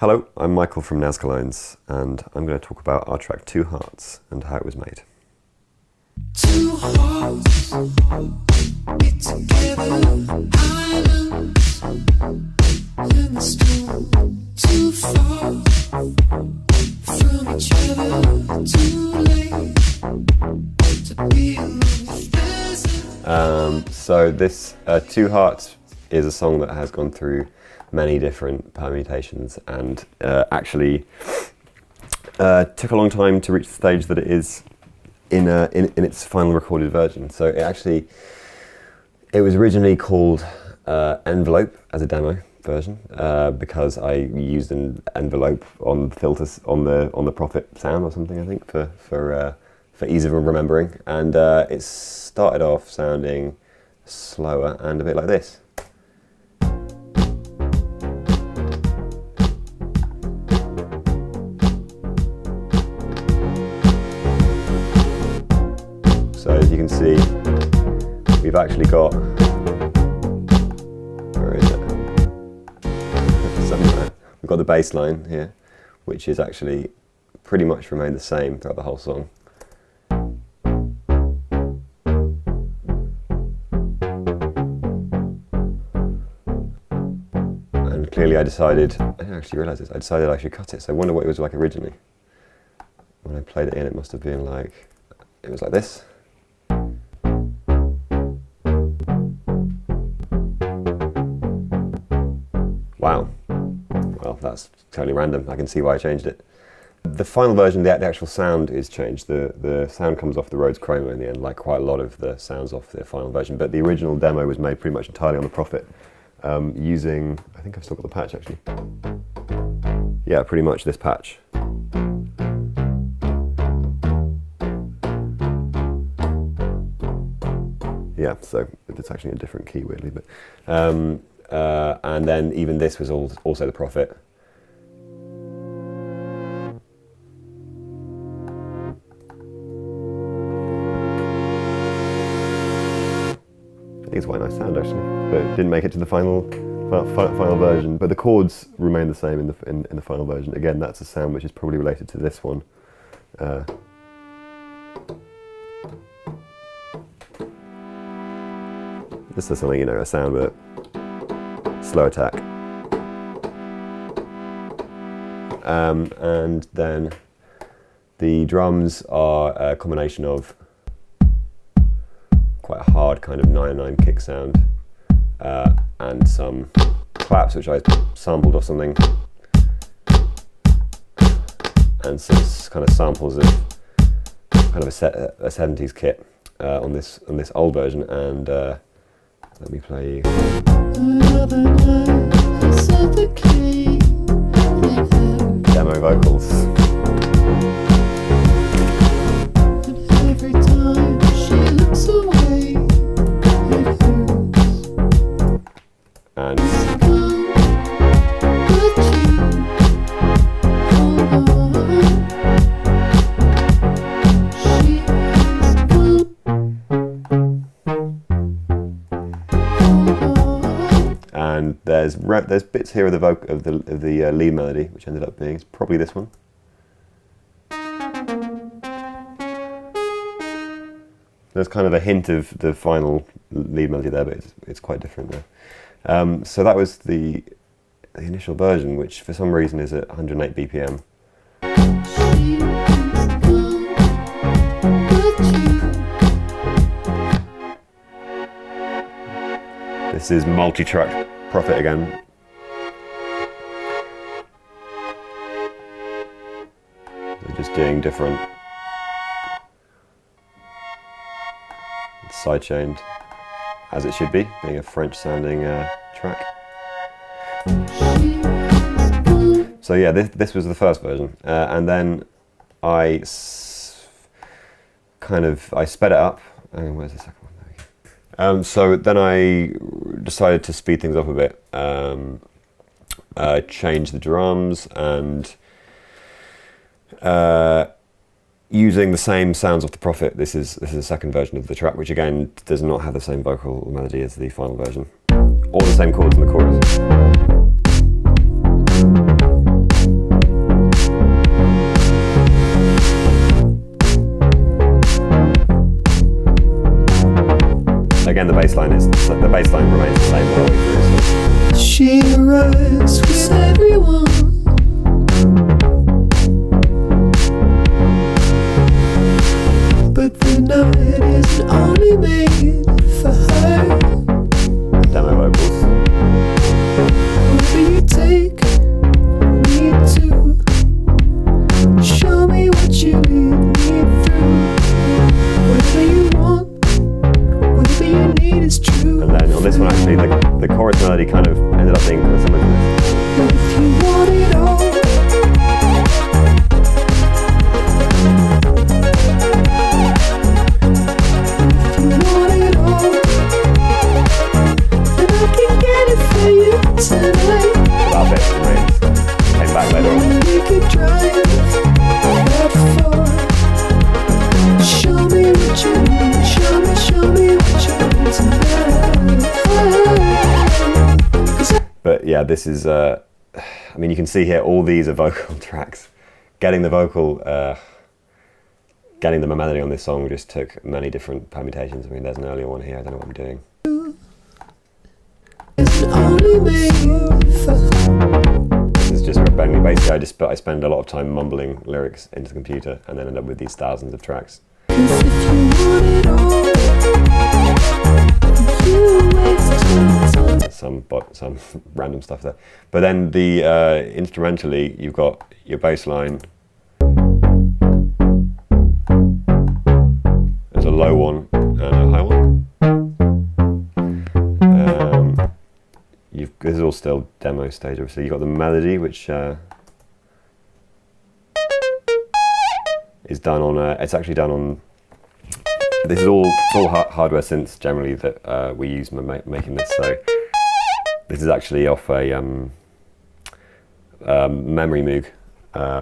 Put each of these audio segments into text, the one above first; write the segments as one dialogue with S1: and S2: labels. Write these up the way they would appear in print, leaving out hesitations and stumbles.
S1: Hello, I'm Michael from NZCA Lines, and I'm going to talk about our track Two Hearts and how it was made.
S2: Two hearts beat together, islands in the storm. Too far from each other, too late to be alone.
S1: So this Two Hearts is a song that has gone through many different permutations and actually took a long time to reach the stage that it is in its final recorded version. So it was originally called Envelope as a demo version because I used an envelope on filters on the Prophet sound or something, I think, for ease of remembering, and it started off sounding slower and a bit like this. So as you can see, we've actually got, where is it? Somewhere. We've got the bass line here, which is actually pretty much remained the same throughout the whole song. And clearly I didn't actually realise this, I decided I should cut it, so I wonder what it was like originally. When I played it in, it must have been like, it was like this. Wow, well that's totally random, I can see why I changed it. The final version, the actual sound is changed. The sound comes off the Rhodes Chroma in the end, like quite a lot of the sounds off the final version, but the original demo was made pretty much entirely on the Prophet, using, I think I've still got the patch actually. Yeah, pretty much this patch. Yeah, so it's actually a different key weirdly, but and then even this was also the Prophet. I think it's quite a nice sound actually, but it didn't make it to the final version. But the chords remain the same in the final version. Again, that's a sound which is probably related to this one. This is something, a sound with slow attack. And then the drums are a combination of quite a hard kind of 9/9 kick sound and some claps which I sampled or something, and some kind of samples of kind of a 70s kit on this old version, and let me play you. Demo vocals. Every time she looks away, it hurts. And and there's bits here of the lead melody, which ended up being probably this one. There's kind of a hint of the final lead melody there, but it's quite different there. So that was the initial version, which for some reason is at 108 BPM. This is multi-track Prophet again. We're just doing different sidechained, as it should be, being a French-sounding track. So yeah, this was the first version, and then I sped it up. Where's the second one? There we go. So then I decided to speed things up a bit, change the drums, and using the same sounds of the Prophet. This is a second version of the track, which again does not have the same vocal melody as the final version, or the same chords in the chorus. the bass line remains the same all the way through. So.
S2: She runs with everyone. But the night isn't only made for her.
S1: Demo vocals.
S2: Wherever you take me to, show me what you lead me through. Whatever you want, whatever you need is true.
S1: And then on this one, actually, the chorus melody kind of ended up being kind of similar to this.
S2: But if you want it all, tonight.
S1: That bit remains. Came back later on.
S2: We could drive that far. Show me what you need. Show me what you need tonight.
S1: But yeah, this is. I mean, you can see here all these are vocal tracks. Getting the melody on this song just took many different permutations. I mean, there's an earlier one here. I don't know what I'm doing.
S2: It's only made for
S1: This is just basically I spend a lot of time mumbling lyrics into the computer and then end up with these thousands of tracks.
S2: 'cause if you want it all, you waste your time.
S1: Some random stuff there. But then the instrumentally, you've got your bass line. There's a low one and a high one. This is all still demo stage, obviously. You've got the melody, which is done on it's actually done on, this is all hardware synths generally that we use making this. So this is actually off a memory Moog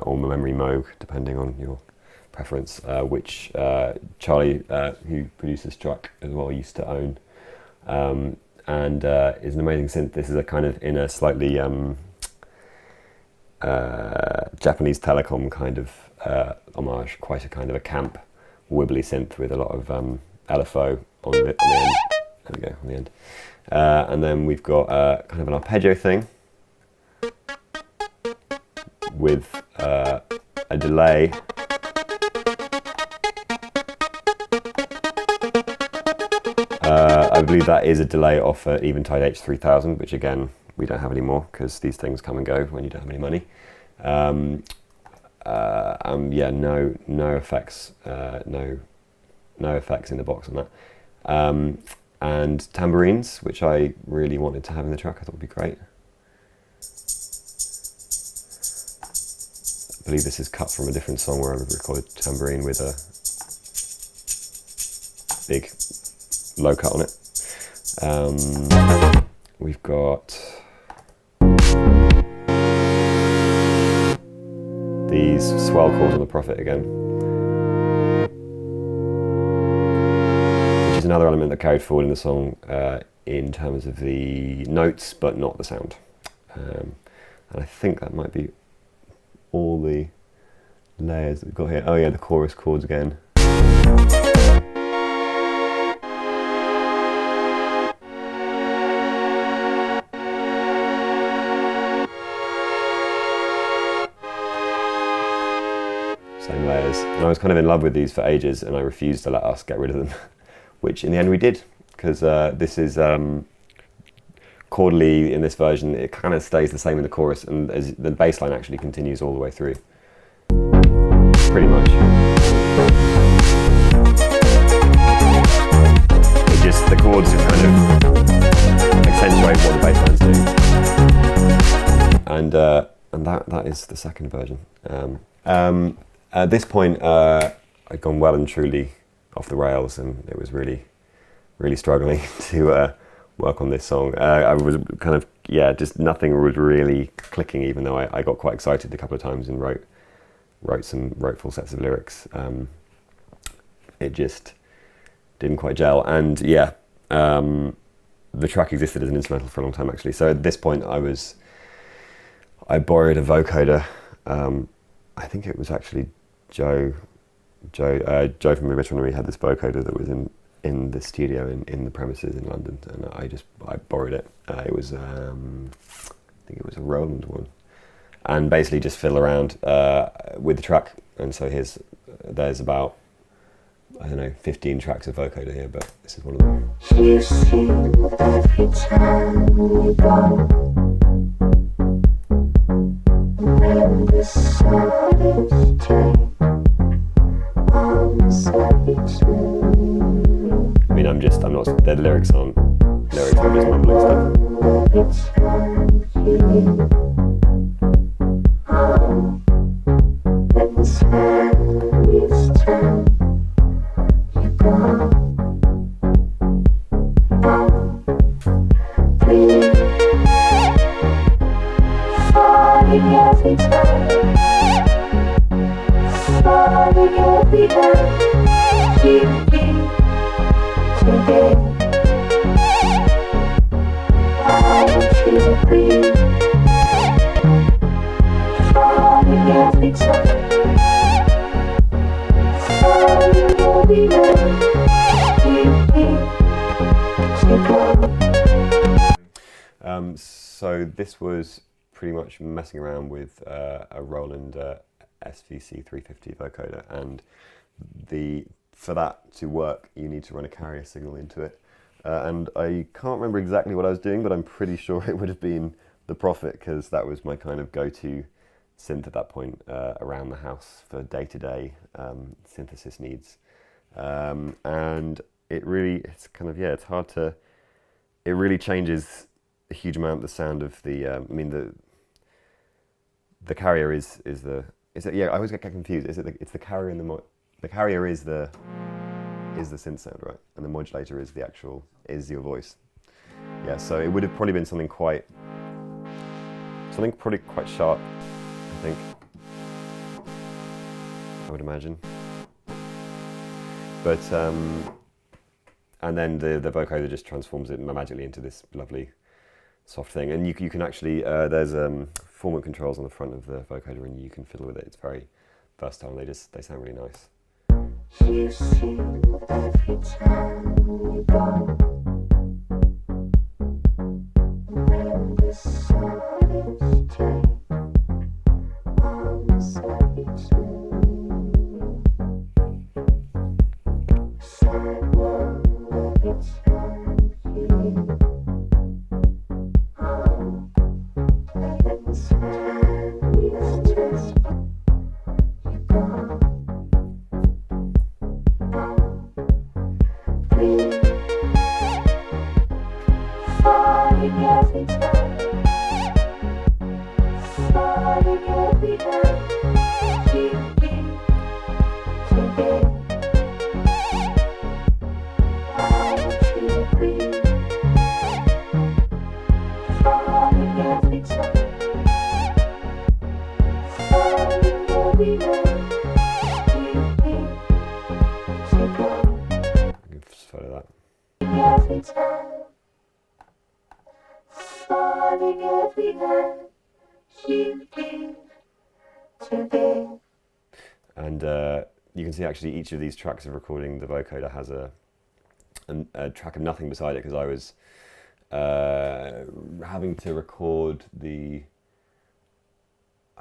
S1: or memory Moog, depending on your preference, which Charlie, who produced this track as well, used to own. And is an amazing synth. This is a kind of in a slightly Japanese telecom kind of homage, quite a kind of a camp, wibbly synth with a lot of LFO on the end. There we go, on the end. And then we've got kind of an arpeggio thing with a delay. I believe that is a delay off an Eventide H3000, which again, we don't have anymore because these things come and go when you don't have any money. Yeah, no effects, no effects in the box on that. And tambourines, which I really wanted to have in the track, I thought would be great. I believe this is cut from a different song where I recorded tambourine with a big low cut on it. We've got these swell chords on the Prophet again, which is another element that carried forward in the song in terms of the notes, but not the sound. And I think that might be all the layers that we've got here. Oh yeah, the chorus chords again. Same layers. And I was kind of in love with these for ages, and I refused to let us get rid of them, which in the end we did, because this is chordally in this version, it kind of stays the same in the chorus, and the bass line actually continues all the way through. Pretty much. It just, the chords just kind of accentuate what the bass line's doing. And that is the second version. At this point, I'd gone well and truly off the rails, and it was really, really struggling to work on this song. I was kind of, just nothing was really clicking, even though I got quite excited a couple of times and wrote full sets of lyrics. It just didn't quite gel, and the track existed as an instrumental for a long time actually. So at this point, I borrowed a vocoder. I think it was actually Joe from Remittery had this vocoder that was in in the studio in the premises in London, and I borrowed it. It was I think it was a Roland one, and basically just fiddle around with the track. And so there's about, I don't know, 15 tracks of vocoder here, but this is one of them.
S2: You see every time we go, when the sun is turned, arms are between.
S1: I mean, I'm not, the lyrics, I'm just mumbling stuff.
S2: It's you. When the sun is turned, you go. Falling every time, falling every night, you need today. I want you to breathe. Falling every time, falling every night, you need to go.
S1: So this was pretty much messing around with a Roland SVC 350 vocoder, and for that to work you need to run a carrier signal into it, and I can't remember exactly what I was doing, but I'm pretty sure it would have been the Prophet, because that was my kind of go-to synth at that point around the house for day-to-day synthesis needs, and it really changes a huge amount the sound of the the carrier is it, I always get confused. It's the carrier and the carrier is the synth sound, right? And the modulator is is your voice. Yeah, so it would have probably been something probably quite sharp, I think. I would imagine. But and then the vocoder just transforms it magically into this lovely soft thing, and you can actually there's formant controls on the front of the vocoder, and you can fiddle with it. It's very versatile, and they sound really nice.
S2: You see every time we go, when the sun is turned, arms are between. Sidewalk every time you leave.
S1: And you can see actually each of these tracks of recording the vocoder has a track of nothing beside it, because I was having to record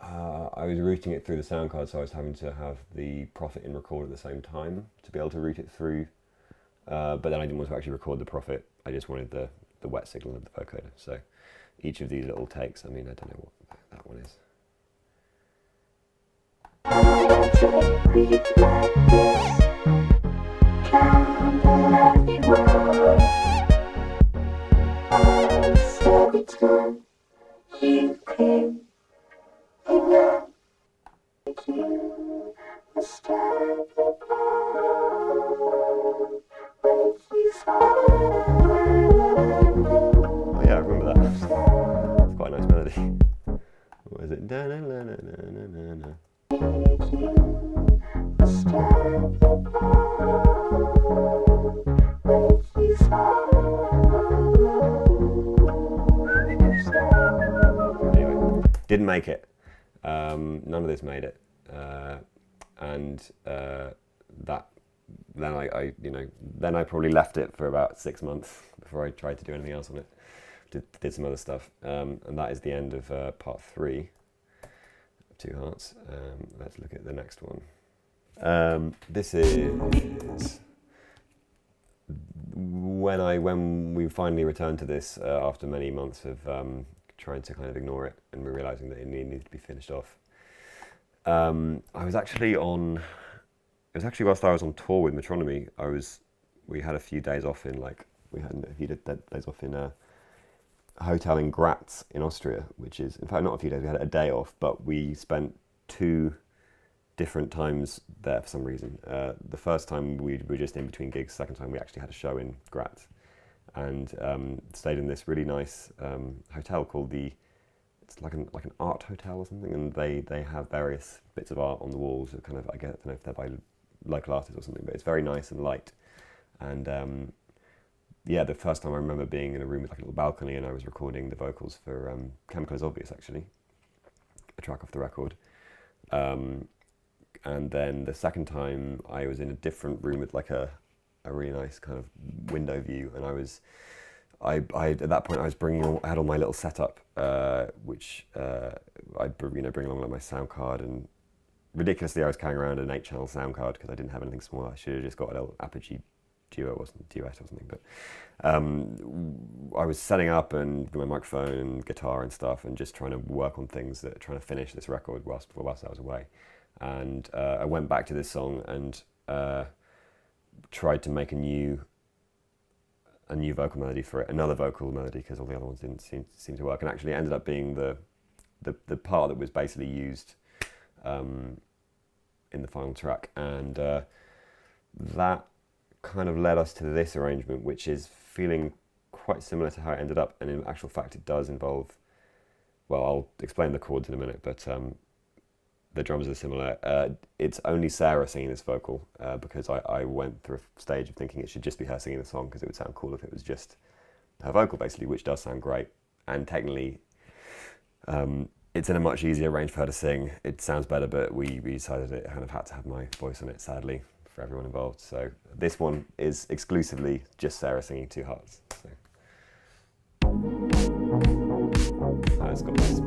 S1: I was routing it through the sound card, so I was having to have the Prophet in record at the same time to be able to route it through, but then I didn't want to actually record the Prophet, I just wanted the wet signal of the vocoder. So each of these little takes, I mean, I don't know what that one is. Oh yeah, I remember that. It's quite a nice melody. What is it? Da na na na na na na. Anyway, didn't make it. None of this made it, and that then then I probably left it for about 6 months before I tried to do anything else on it. Did some other stuff, and that is the end of part 3 of Two Hearts. Let's look at the next one. This is when we finally returned to this after many months of trying to kind of ignore it, and we're realizing that it needed to be finished off. It was actually whilst I was on tour with Metronomy. We had a few days off in a hotel in Graz in Austria, which is, in fact, not a few days. We had a day off, but we spent 2 different times there for some reason. The first time we were just in between gigs. The second time we actually had a show in Graz, and stayed in this really nice hotel called it's like an art hotel or something, and they have various bits of art on the walls. Of kind of, I don't know if they're by local artists or something, but it's very nice and light. And the first time I remember being in a room with like a little balcony, and I was recording the vocals for Chemical is Obvious, actually, a track off the record. And then the second time I was in a different room with like a really nice kind of window view, and I at that point I had all my little setup, which I'd bring along like my sound card, and ridiculously I was carrying around an 8-channel sound card because I didn't have anything small. I should have just got a little Apogee duet or something, but I was setting up and with my microphone and guitar and stuff, and just trying to work on things trying to finish this record whilst I was away. And I went back to this song and tried to make a new vocal melody for it, another vocal melody, because all the other ones didn't seem to work, and actually it ended up being the part that was basically used in the final track, and that kind of led us to this arrangement, which is feeling quite similar to how it ended up, and in actual fact it does involve, well, I'll explain the chords in a minute, but the drums are similar. It's only Sarah singing this vocal, because I went through a stage of thinking it should just be her singing the song, because it would sound cool if it was just her vocal, basically, which does sound great. And technically, it's in a much easier range for her to sing. It sounds better, but we decided it kind of had to have my voice on it, sadly, for everyone involved. So this one is exclusively just Sarah singing Two Hearts. So. It's got this.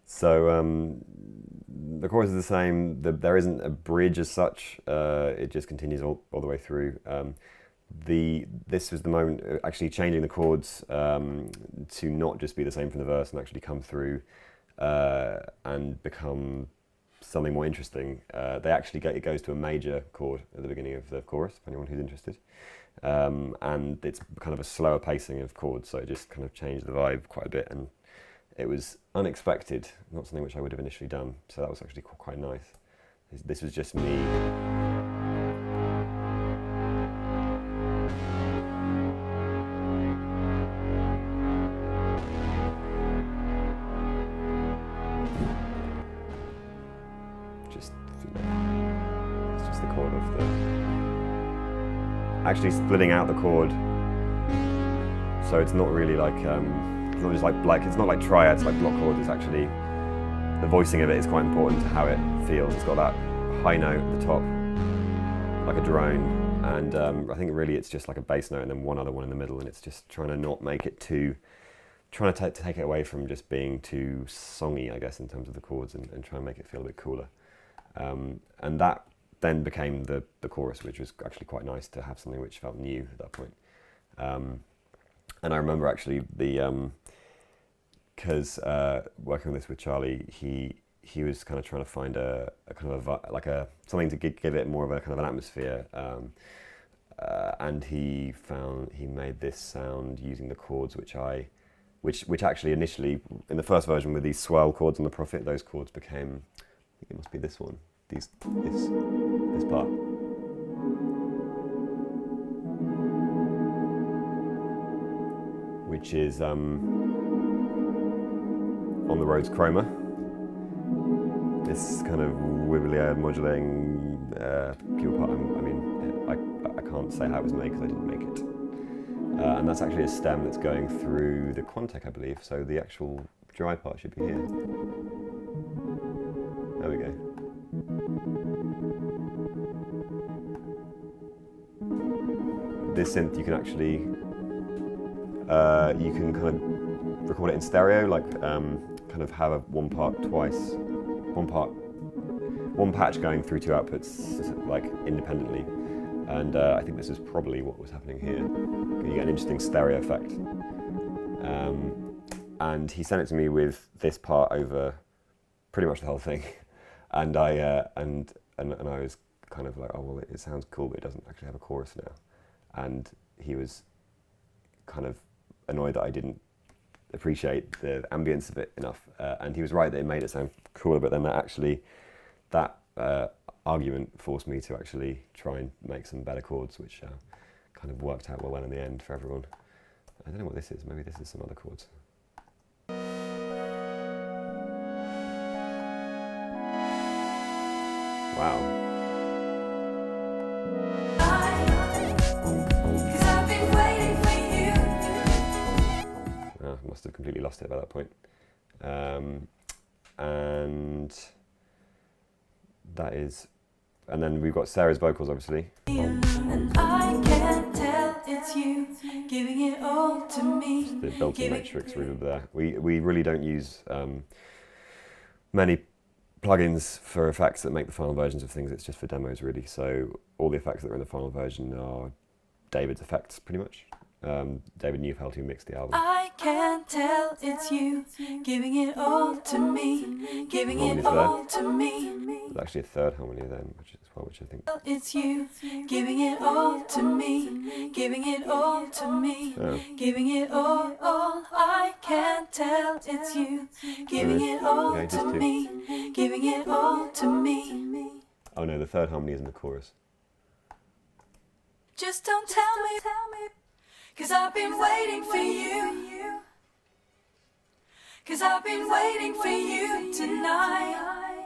S1: So the chorus is the same. There isn't a bridge as such. It just continues all the way through. This was the moment, actually changing the chords to not just be the same from the verse and actually come through and become something more interesting. It goes to a major chord at the beginning of the chorus, for anyone who's interested. And it's kind of a slower pacing of chords, so it just kind of changed the vibe quite a bit. And it was unexpected, not something which I would have initially done, so that was actually quite nice. This was just me. It's just the chord of the... Actually splitting out the chord, so it's not really like... It's not just it's not like triads, like block chords. It's actually, the voicing of it is quite important to how it feels. It's got that high note at the top, like a drone, and I think really it's just like a bass note and then one other one in the middle, and it's just trying to not make it too trying to take it away from just being too songy, I guess, in terms of the chords, and try and make it feel a bit cooler. And that then became the chorus, which was actually quite nice to have something which felt new at that point. And I remember actually because working on this with Charlie, he was kind of trying to find a kind of something to give it more of a kind of an atmosphere. And he made this sound using the chords which actually initially in the first version with these swell chords on the Prophet, those chords became, I think it must be this one, this part. Which is on the Rhodes Chroma. This kind of wibbly modulating pure part. I can't say how it was made because I didn't make it. And that's actually a stem that's going through the Quantec, I believe. So the actual dry part should be here. There we go. This synth you can actually you can kind of record it in stereo, like kind of have one patch going through two outputs like independently. And I think this is probably what was happening here. You get an interesting stereo effect. And he sent it to me with this part over pretty much the whole thing. And I was kind of like, oh well, it sounds cool, but it doesn't actually have a chorus now. And he was kind of annoyed that I didn't appreciate the ambience of it enough. And he was right that it made it sound cooler, but then that argument forced me to actually try and make some better chords, which kind of worked out well in the end for everyone. I don't know what this is. Maybe this is some other chords. Wow. I must have completely lost it by that point. And that is, and then we've got Sarah's vocals, obviously.
S2: And I can't tell it's you giving it all to me.
S1: The built-in matrix reverb there. We really don't use many plugins for effects that make the final versions of things. It's just for demos, really. So all the effects that are in the final version are David's effects, pretty much. David Neufeld, who mixed the album.
S2: I can't tell it's you giving it all to me, giving it all to me.
S1: There's actually a third harmony then, which I think.
S2: It's you giving it all to me, giving it all to me, giving it all. I can't tell it's you giving it all to me, giving it all to me.
S1: Oh no, the third harmony is in the chorus.
S2: Just don't tell me, 'cause I've been waiting for you. 'Cause I've been waiting for you tonight.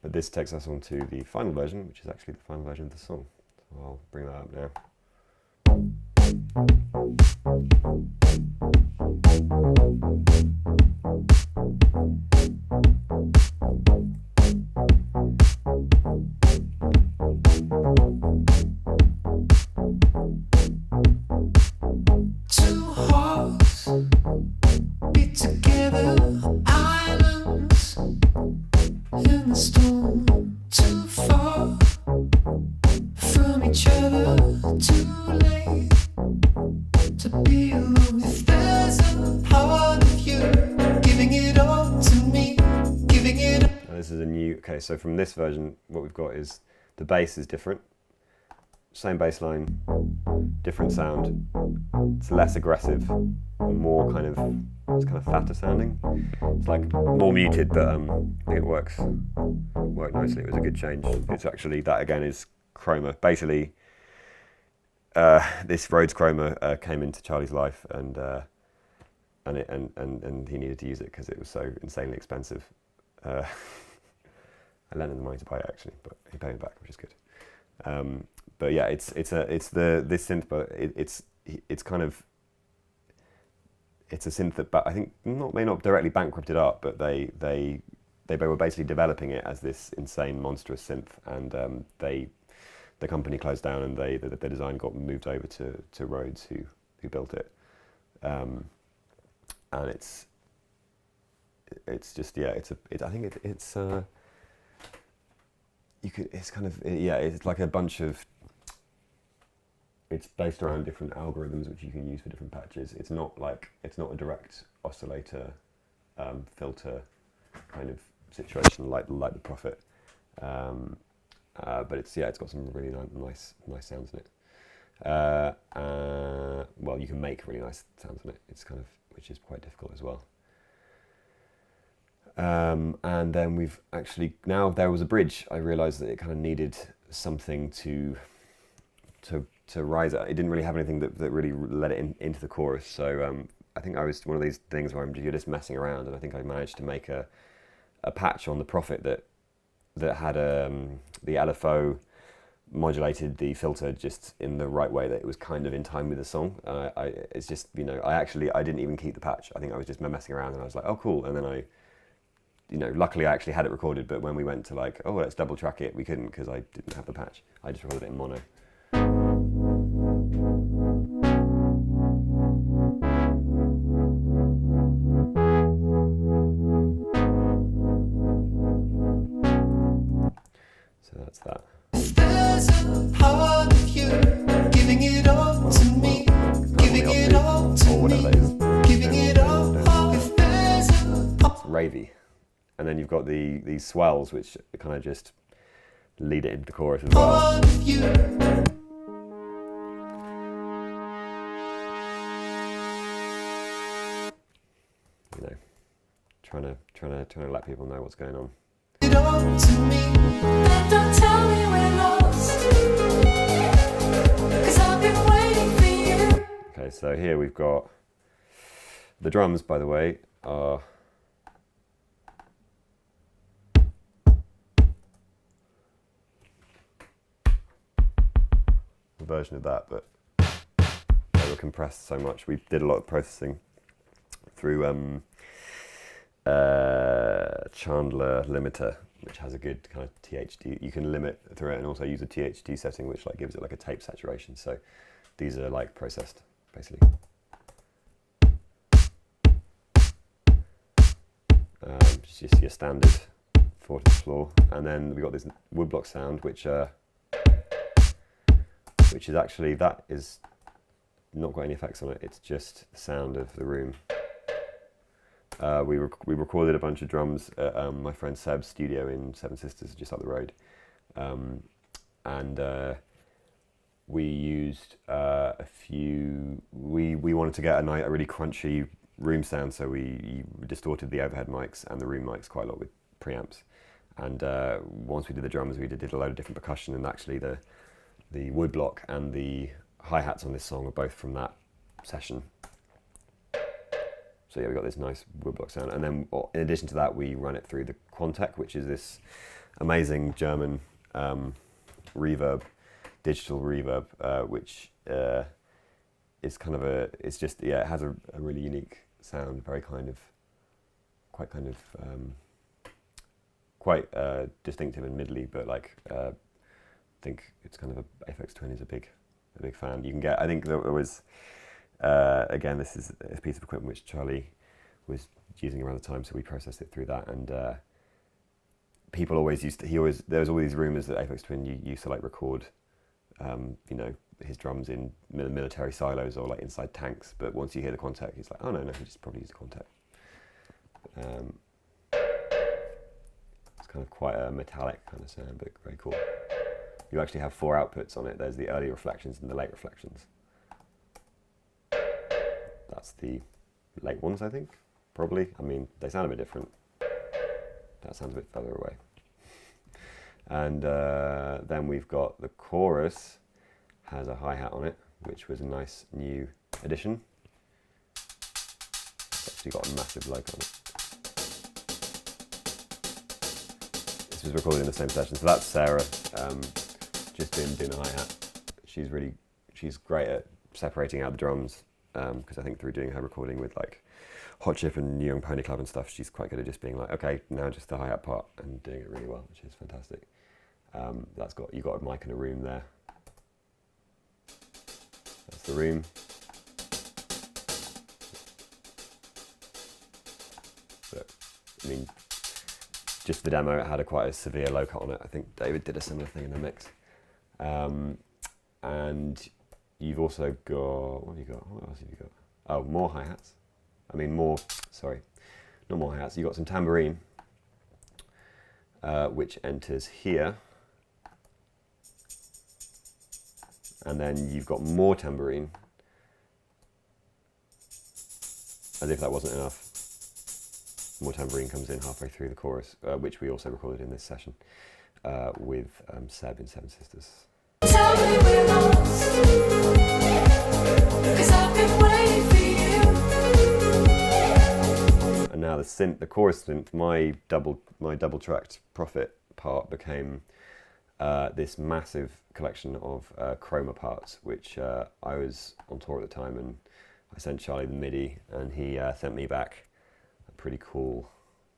S1: But this takes us on to the final version, which is actually the final version of the song. So I'll bring that up now.
S2: Two hearts beat together, islands in the storm. Too far from each other, too late to be alone. If there's a part of you giving it all to me, giving it all.
S1: Now this is a new, okay, so from this version, what we've got is the bass is different. Same bass line, different sound. It's less aggressive, more kind of, it's kind of fatter sounding. It's like more muted, but I think it worked nicely. It was a good change. It's actually, that again is chroma. Basically, this Rhodes Chroma came into Charlie's life, and he needed to use it because it was so insanely expensive. I lent him the money to buy it actually, but he paid me back, which is good. But yeah, it's this synth, but it's kind of, it's a synth that I think may not directly bankrupted art, but they were basically developing it as this insane monstrous synth, and the company closed down, and the design got moved over to Rhodes, who built it. and it's just I think it's it's kind of it's like a bunch of. It's based around different algorithms which you can use for different patches. It's not a direct oscillator filter kind of situation like the Prophet, but it's got some really nice sounds in it. Well, you can make really nice sounds in it. It's kind of, which is quite difficult as well. And then we've actually, now there was a bridge. I realised that it kind of needed something to rise it. It didn't really have anything that really let it into the chorus. So I think I was one of these things where you're just messing around, and I think I managed to make a patch on the Prophet that had the LFO modulated the filter just in the right way, that it was kind of in time with the song. It's just, I didn't even keep the patch. I think I was just messing around, and I was like, oh cool, and then luckily I actually had it recorded, but when we went to let's double track it, we couldn't because I didn't have the patch. I just recorded it in mono. So that's that.
S2: There's a part of you giving it all to me, giving it all to
S1: or whatever that is.
S2: giving it all. If there's a
S1: It's ravey. And then you've got these swells which kind of just lead it into the chorus as well.
S2: part of you,
S1: Trying to let people know what's going on.
S2: it all to me. Then don't tell me we're lost, 'cause I've been waiting for you.
S1: Okay, so here we've got the drums, by the way, are a version of that, but they were compressed so much. We did a lot of processing through Chandler limiter, which has a good kind of THD. You can limit through it and also use a THD setting, which gives it a tape saturation. So these are processed, basically. Just your standard 4 to the floor, and then we got this woodblock sound, which is actually, that is not got any effects on it. It's just the sound of the room. We recorded a bunch of drums at my friend Seb's studio in Seven Sisters, just up the road, and we used a few. We wanted to get a really crunchy room sound, so we distorted the overhead mics and the room mics quite a lot with preamps. And once we did the drums, we did a load of different percussion, and actually the woodblock and the hi-hats on this song are both from that session. So yeah, we got this nice woodblock sound, and then in addition to that, we run it through the Quantec, which is this amazing German reverb, digital reverb, which is kind of it has a really unique sound, very quite distinctive and middly, but I think it's kind of Aphex Twin is a big fan. You can get, I think there was. Again, this is a piece of equipment which Charlie was using around the time, so we processed it through that. And people always there was all these rumours that Aphex Twin used to record, his drums in military silos or inside tanks. But once you hear the Quantec, it's oh no, he just probably used a Quantec. It's kind of quite a metallic kind of sound, but very cool. You actually have 4 outputs on it. There's the early reflections and the late reflections. That's the late ones, I think, probably. I mean, they sound a bit different. That sounds a bit further away. And then we've got the chorus has a hi-hat on it, which was a nice new addition. It's actually got a massive loc on it. This was recorded in the same session. So that's Sarah, just doing a hi-hat. She's great at separating out the drums. Because I think through doing her recording with Hot Chip and New Young Pony Club and stuff, she's quite good at just being okay, now just the hi-hat part, and doing it really well, which is fantastic. You got a mic in a room there. That's the room. I mean, just the demo, it had quite a severe low cut on it. I think David did a similar thing in the mix. And you've also got, what have you got? What else have you got? Oh, more hi-hats. I mean, sorry, not more hi-hats. You've got some tambourine, which enters here. And then you've got more tambourine, as if that wasn't enough. More tambourine comes in halfway through the chorus, which we also recorded in this session with Seb in Seven Sisters.
S2: Tell me we're lost, 'cause I've been waiting for you.
S1: And now the chorus synth, my double tracked Prophet part became this massive collection of chroma parts, which I was on tour at the time, and I sent Charlie the MIDI, and he sent me back a pretty cool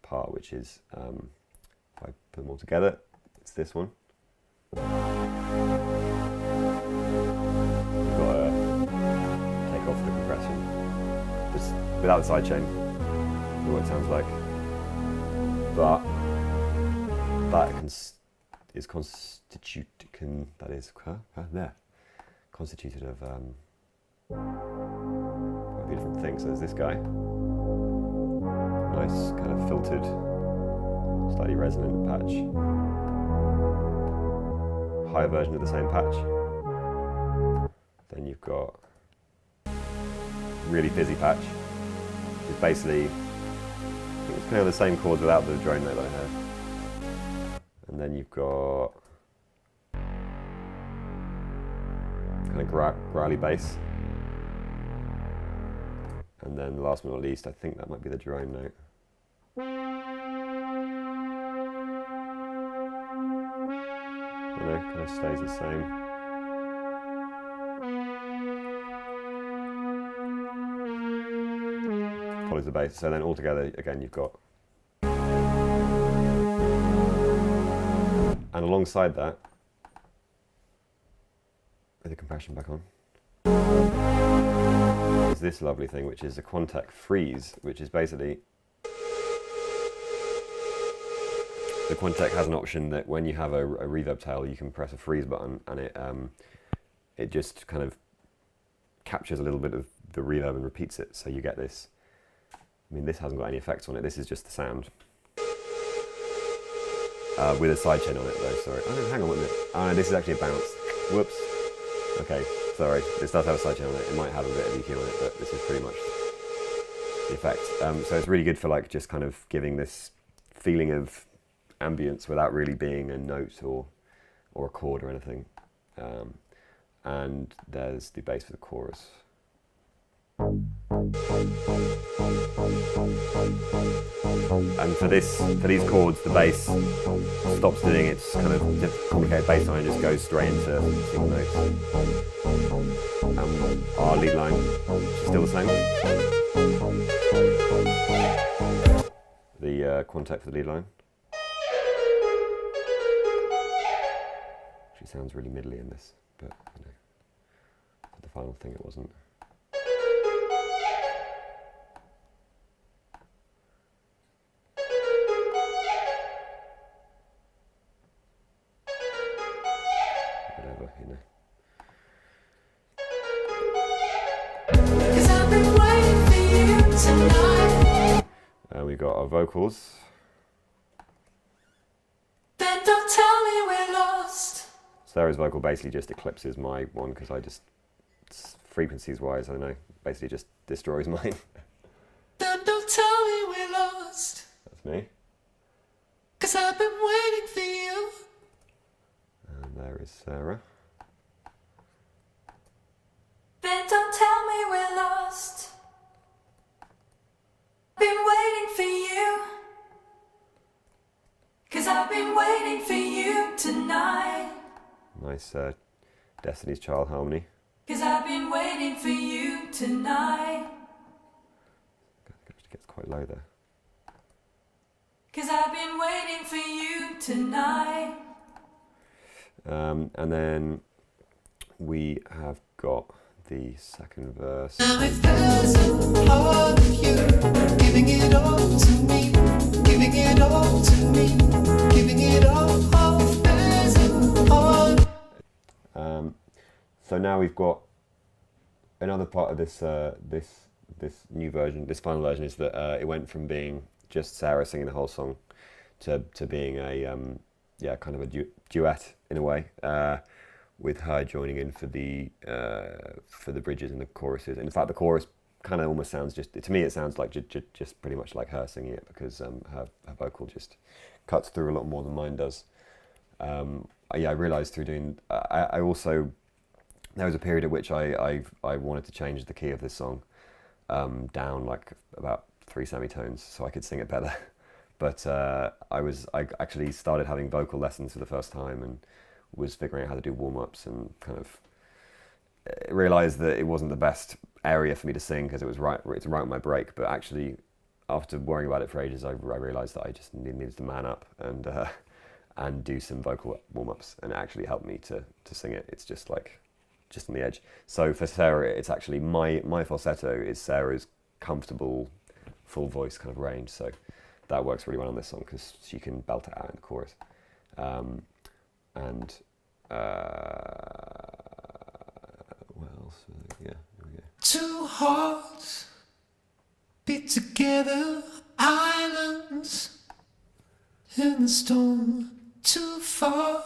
S1: part, which is, if I put them all together, it's this one. You've got to take off the compression, just without the sidechain, what it sounds like. But that is constituted of quite a few different things. So there's this guy, nice kind of filtered, slightly resonant patch, higher version of the same patch. Then you've got really fizzy patch, which is basically, I think it's kind of the same chords without the drone note that I had. And then you've got kind of growly bass. And then last but not least, I think that might be the drone note. I don't know, kind of stays the same. Follows the bass. So then all together, again, you've got. And alongside that, with the compression back on, is this lovely thing, which is a Quantec freeze, which is basically, the Quantec has an option that when you have a reverb tail, you can press a freeze button, and it just kind of captures a little bit of the reverb and repeats it, so you get this. I mean, this hasn't got any effects on it, this is just the sound. With a sidechain on it though, sorry. Oh no, hang on, wait a minute. Oh no, this is actually a bounce. Whoops. Okay, sorry. This does have a sidechain on it. It might have a bit of EQ on it, but this is pretty much the effect. So it's really good for like just kind of giving this feeling of ambience without really being a note or a chord or anything. And there's the bass for the chorus. And for these chords, the bass stops doing its kind of complicated bass line and just goes straight into single notes. Our lead line is still the same. The Quantec for the lead line. Actually sounds really middly in this, but you know, for the final thing it wasn't. We got our vocals.
S2: Then don't tell me we're lost.
S1: Sarah's vocal basically just eclipses my one because I just, frequencies wise, I don't know, basically just destroys mine.
S2: Then don't tell me we're lost.
S1: That's me.
S2: 'Cause I've been waiting for you.
S1: And there is Sarah.
S2: Then don't tell me we're lost. Been waiting for you. 'Cause I've been waiting for you tonight.
S1: Nice Destiny's Child harmony.
S2: 'Cause I've been waiting for you tonight.
S1: It gets quite low there.
S2: 'Cause I've been waiting for you tonight.
S1: And then we have got the second verse.
S2: Now if there's a part of you giving it all to me, giving giving it all to me, giving it all. There's a part.
S1: So now we've got another part of this this new version, this final version, is that it went from being just Sarah singing the whole song to being a kind of a duet in a way, with her joining in for the bridges and the choruses. And in fact, the chorus kind of almost sounds to me it sounds like just pretty much like her singing it, because her vocal just cuts through a lot more than mine does. I realised through doing I also, there was a period at which I wanted to change the key of this song down like about 3 semitones so I could sing it better. But I actually started having vocal lessons for the first time and was figuring out how to do warm-ups, and kind of realised that it wasn't the best area for me to sing because it's right on my break. But actually, after worrying about it for ages, I realised that I just needed to man up and do some vocal warm-ups, and it actually helped me to sing it. It's just on the edge. So for Sarah, it's actually my falsetto is Sarah's comfortable full voice kind of range. So that works really well on this song because she can belt it out in the chorus. What else? Yeah, here we go.
S2: Two hearts beat together, islands in the storm, too far.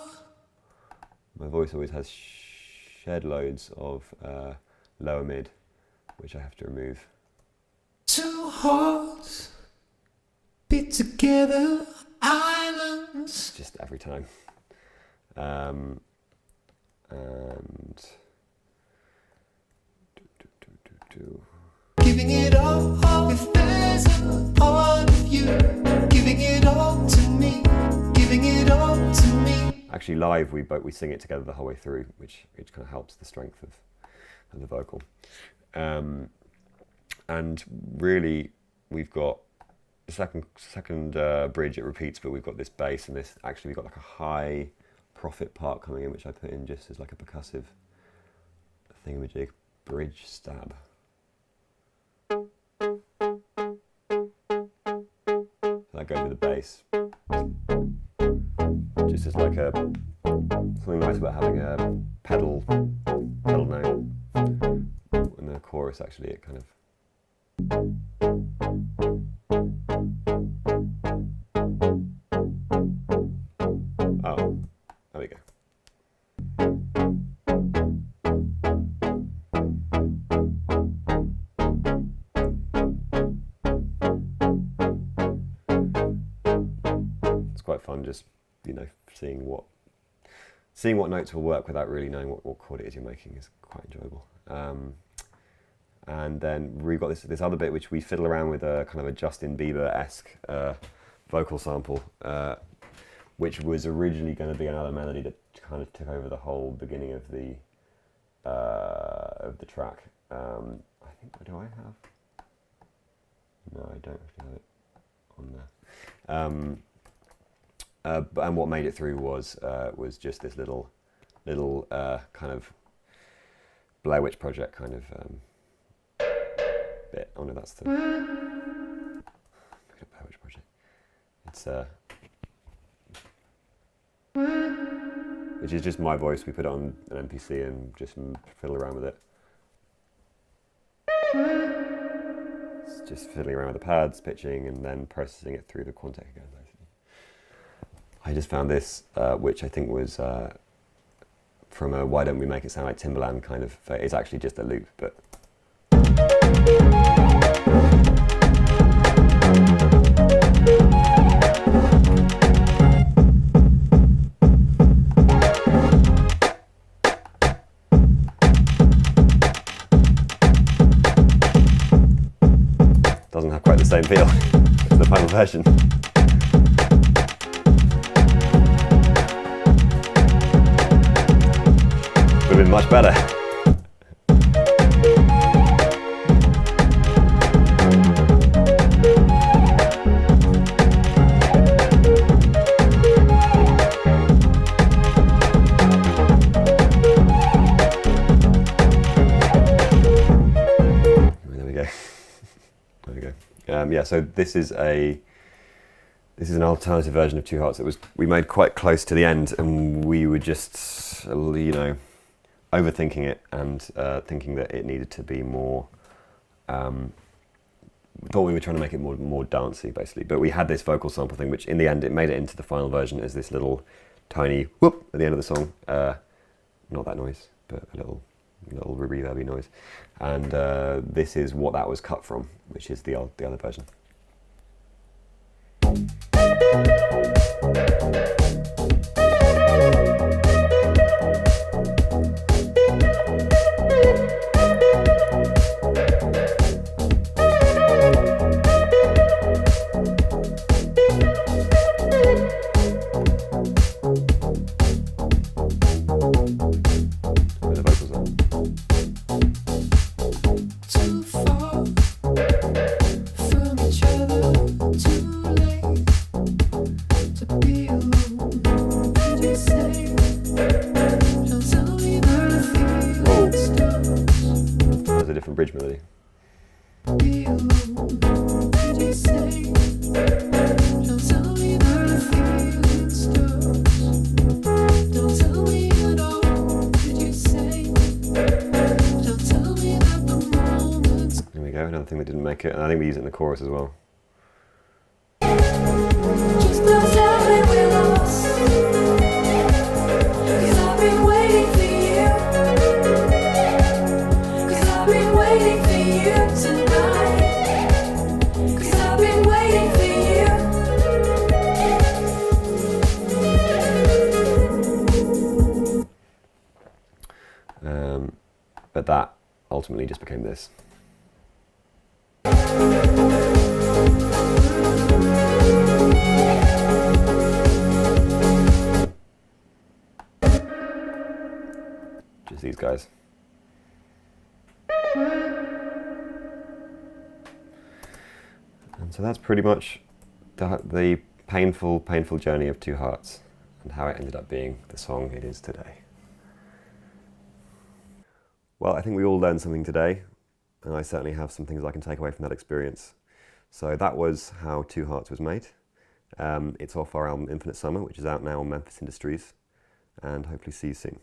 S1: My voice always has shed loads of lower mid, which I have to remove.
S2: Two hearts beat together, islands.
S1: Just every time. And
S2: giving it all, if there's a part of you, giving it all to me, giving it all to me.
S1: Actually, live we sing it together the whole way through, which kind of helps the strength of the vocal. And really, we've got the second bridge. It repeats, but we've got this bass and this. Actually, we've got like a high profit part coming in, which I put in just as like a percussive thingamajig bridge stab. That goes with the bass. Just as like something nice about having a pedal note. In the chorus, actually, it kind of. Oh, there we go. It's quite fun, just seeing what notes will work without really knowing what chord it is you're making is quite enjoyable. And then we've got this other bit which we fiddle around with, a kind of a Justin Bieber-esque vocal sample, which was originally going to be another melody that kind of took over the whole beginning of the track. I think, do I have? No, I don't actually have it on there. And what made it through was just this little kind of Blair Witch Project kind of bit. Oh no, that's the Blair Witch Project. It's which is just my voice. We put it on an MPC and just fiddle around with it. It's just fiddling around with the pads, pitching, and then processing it through the Quantec again, basically. I just found this, which I think was from a Why Don't We Make It Sound Like Timberland kind of. It's actually just a loop, but. Doesn't have quite the same feel as the final version. Would have been much better. There we go. Yeah, so this is a This is an alternative version of Two Hearts that we made quite close to the end, and we were just, you know, overthinking it and thinking that it needed to be more. Thought we were trying to make it more dancey, basically. But we had this vocal sample thing, which in the end it made it into the final version as this little tiny whoop at the end of the song. Not that noise, but a little reverby noise. And this is what that was cut from, which is the other version. Where the vocals are.
S2: Too far from each other, too late to be alone. Did you say? Don't tell me that I feel it starts.
S1: There's a different bridge melody.
S2: Be alone. Did you say? Don't tell me that I feel it starts. Don't tell me at all. Did you say? Don't tell me that the moments.
S1: There we go, another thing that didn't make it. And I think we use it in the chorus as well.
S2: Just don't tell me we're lost. 'Cause I've been waiting for you. 'Cause I've been waiting for you tonight. 'Cause I've been waiting for
S1: Um, but that ultimately just became this. Just these guys. And so that's pretty much the painful journey of Two Hearts and how it ended up being the song it is today. Well, I think we all learned something today, and I certainly have some things I can take away from that experience. So that was how Two Hearts was made. It's off our album Infinite Summer, which is out now on Memphis Industries, and hopefully see you soon.